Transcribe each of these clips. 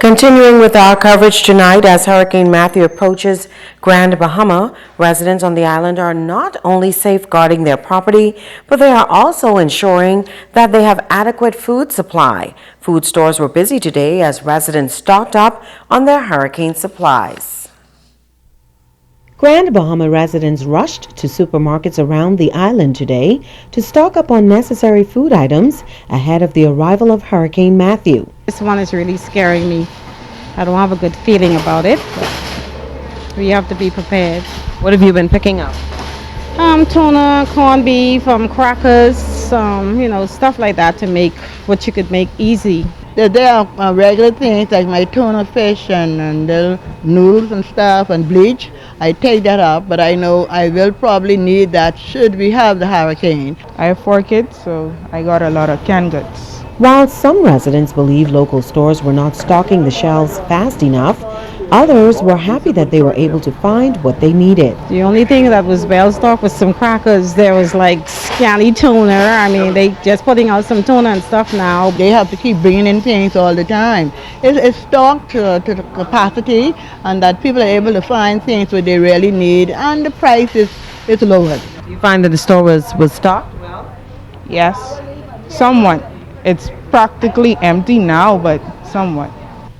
Continuing with our coverage tonight, as Hurricane Matthew approaches Grand Bahama, residents on the island are not only safeguarding their property, but they are also ensuring that they have adequate food supply. Food stores were busy today as residents stocked up on their hurricane supplies. Grand Bahama residents rushed to supermarkets around the island today to stock up on necessary food items ahead of the arrival of Hurricane Matthew. This one is really scaring me. I don't have a good feeling about it, but we have to be prepared. What have you been picking up? Tuna, corned beef, crackers, stuff like that to make what you could make easy. There are regular things like my tuna fish and the noodles and stuff and bleach. I take that up, but I know I will probably need that should we have the hurricane. I have 4 kids, so I got a lot of canned goods. While some residents believe local stores were not stocking the shelves fast enough, others were happy that they were able to find what they needed. The only thing that was well stocked was some crackers. There was like scanny tuna. I mean, they just putting out some tuna and stuff now. They have to keep bringing in things all the time. It's stocked to the capacity, and that people are able to find things what they really need, and the price is lowered. Do you find that the store was stocked well? Yes, somewhat. It's practically empty now, but somewhat.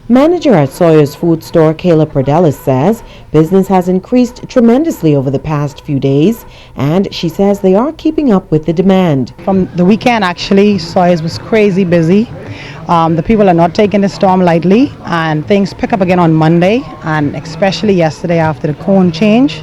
Manager at Sawyer's Food Store, Kayla Perdelis, says business has increased tremendously over the past few days, and she says they are keeping up with the demand. From the weekend, actually, Sawyer's was crazy busy. The people are not taking the storm lightly, and things pick up again on Monday, and especially yesterday after the cone change.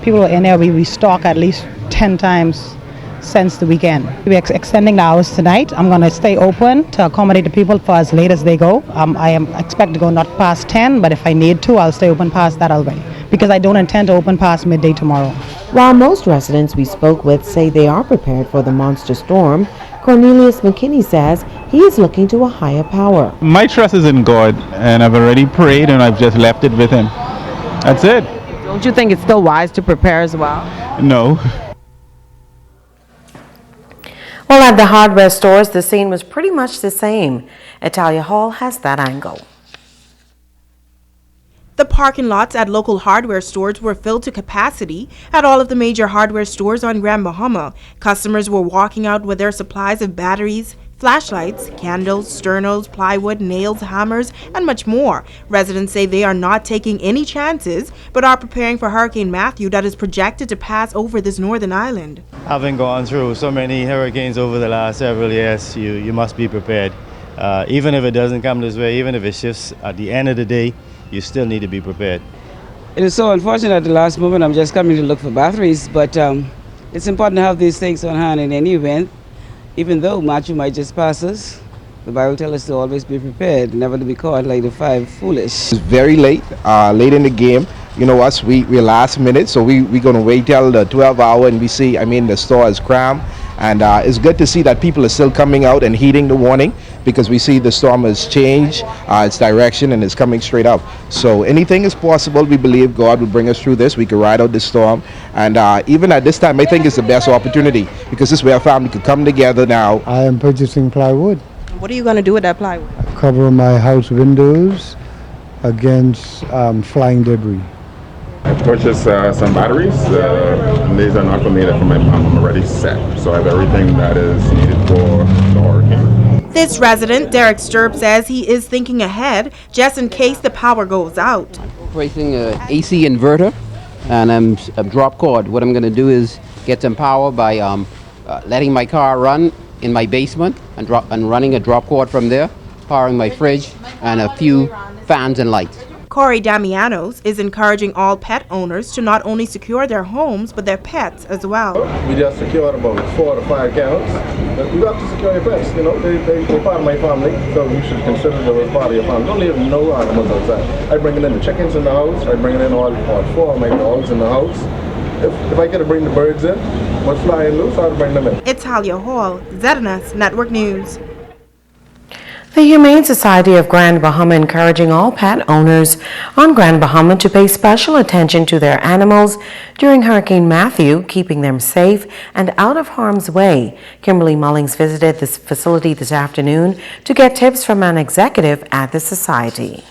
People were in there. We restock at least 10 times since the weekend. We're extending the hours tonight. I'm going to stay open to accommodate the people for as late as they go. I am expect to go not past 10, but if I need to, I'll stay open past that already, because I don't intend to open past midday tomorrow. While most residents we spoke with say they are prepared for the monster storm, Cornelius McKinney says he is looking to a higher power. My trust is in God, and I've already prayed and I've just left it with him. That's it. Don't you think it's still wise to prepare as well? No. Well, at the hardware stores, the scene was pretty much the same. Italia Hall has that angle. The parking lots at local hardware stores were filled to capacity at all of the major hardware stores on Grand Bahama. Customers were walking out with their supplies of batteries, flashlights, candles, sternos, plywood, nails, hammers, and much more. Residents say they are not taking any chances, but are preparing for Hurricane Matthew that is projected to pass over this northern island. Having gone through so many hurricanes over the last several years, you must be prepared. Even if it doesn't come this way, even if it shifts at the end of the day, you still need to be prepared. It is so unfortunate at the last moment. I'm just coming to look for batteries, but it's important to have these things on hand in any event. Even though Matthew might just pass us, the Bible tells us to always be prepared, never to be caught like the 5 foolish. It's very late in the game. You know us, we're last minute, so we're going to wait till the 12th hour and we see, the store is crammed. And it's good to see that people are still coming out and heeding the warning, because we see the storm has changed its direction and is coming straight up. So anything is possible. We believe God will bring us through this. We can ride out this storm. And even at this time, I think it's the best opportunity, because this way our family could come together now. I am purchasing plywood. What are you going to do with that plywood? Cover my house windows against flying debris. I purchased some batteries. These are not for me, they're for my mom. I'm already set. So I have everything that is needed for the hurricane. This resident, Derek Sturb, says he is thinking ahead just in case the power goes out. I'm operating an AC inverter and I'm a drop cord. What I'm going to do is get some power by letting my car run in my basement and running a drop cord from there, powering my fridge and a few fans and lights. Corey Damianos is encouraging all pet owners to not only secure their homes, but their pets as well. We just secured about 4 to 5 kennels. But you have to secure your pets, they're part of my family, so you should consider them as part of your family. Don't leave no animals outside. I bring in the chickens in the house, I bring in all 4 of my dogs in the house. If I get to bring the birds in, what's flying loose, I'll bring them in. Italia Hall, ZNS Network News. The Humane Society of Grand Bahama encouraging all pet owners on Grand Bahama to pay special attention to their animals during Hurricane Matthew, keeping them safe and out of harm's way. Kimberly Mullings visited this facility this afternoon to get tips from an executive at the society.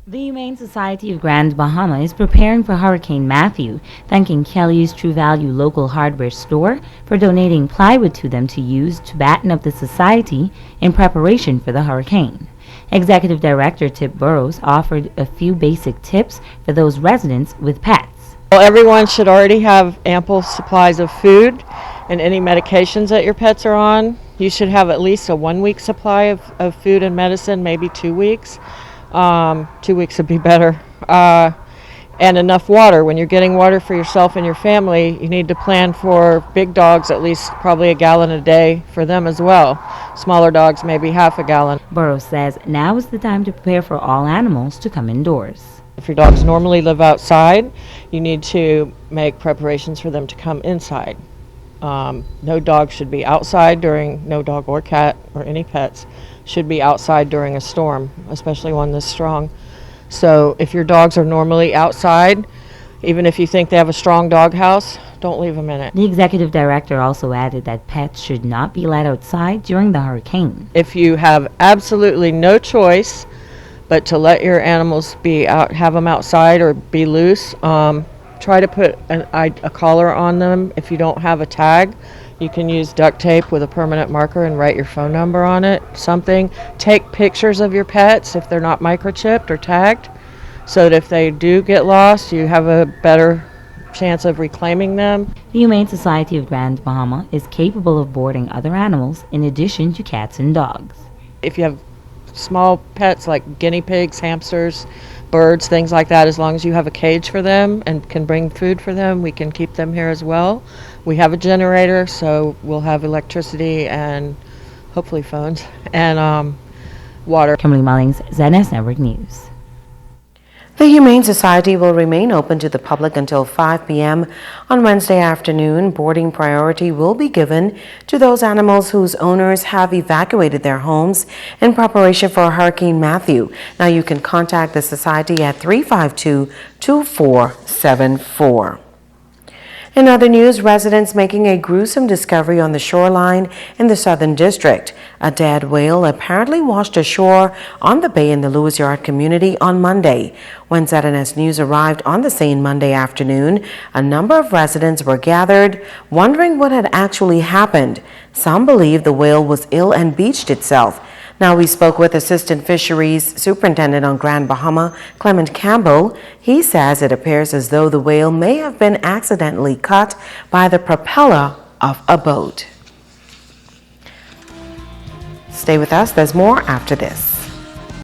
The Humane Society of Grand Bahama is preparing for Hurricane Matthew, thanking Kelly's True Value local hardware store for donating plywood to them to use to batten up the society in preparation for the hurricane. Executive Director Tip Burrows offered a few basic tips for those residents with pets. Well, everyone should already have ample supplies of food and any medications that your pets are on. You should have at least a 1 week supply of food and medicine, maybe 2 weeks. 2 weeks would be better. And enough water. When you're getting water for yourself and your family, you need to plan for big dogs at least probably a gallon a day for them as well. Smaller dogs maybe half a gallon. Burrows says now is the time to prepare for all animals to come indoors. If your dogs normally live outside, you need to make preparations for them to come inside. No dog should be outside during, no dog or cat or any pets should be outside during a storm, especially one this strong. So if your dogs are normally outside, even if you think they have a strong dog house, don't leave them in it. The executive director also added that pets should not be let outside during the hurricane. If you have absolutely no choice but to let your animals be out, have them outside or be loose, try to put a collar on them. If you don't have a tag, you can use duct tape with a permanent marker and write your phone number on it, something. Take pictures of your pets if they're not microchipped or tagged, so that if they do get lost, you have a better chance of reclaiming them. The Humane Society of Grand Bahama is capable of boarding other animals in addition to cats and dogs. If you have small pets like guinea pigs, hamsters, birds, things like that, as long as you have a cage for them and can bring food for them, we can keep them here as well. We have a generator, so we'll have electricity and hopefully phones and water. Kimberly Mullings, ZNS Network News. The Humane Society will remain open to the public until 5 p.m. on Wednesday afternoon. Boarding priority will be given to those animals whose owners have evacuated their homes in preparation for Hurricane Matthew. Now you can contact the Society at 352-2474. In other news, residents making a gruesome discovery on the shoreline in the Southern District. A dead whale apparently washed ashore on the bay in the Lewis Yard community on Monday. When ZNS News arrived on the scene Monday afternoon, a number of residents were gathered, wondering what had actually happened. Some believe the whale was ill and beached itself. Now we spoke with Assistant Fisheries Superintendent on Grand Bahama, Clement Campbell. He says it appears as though the whale may have been accidentally cut by the propeller of a boat. Stay with us, there's more after this.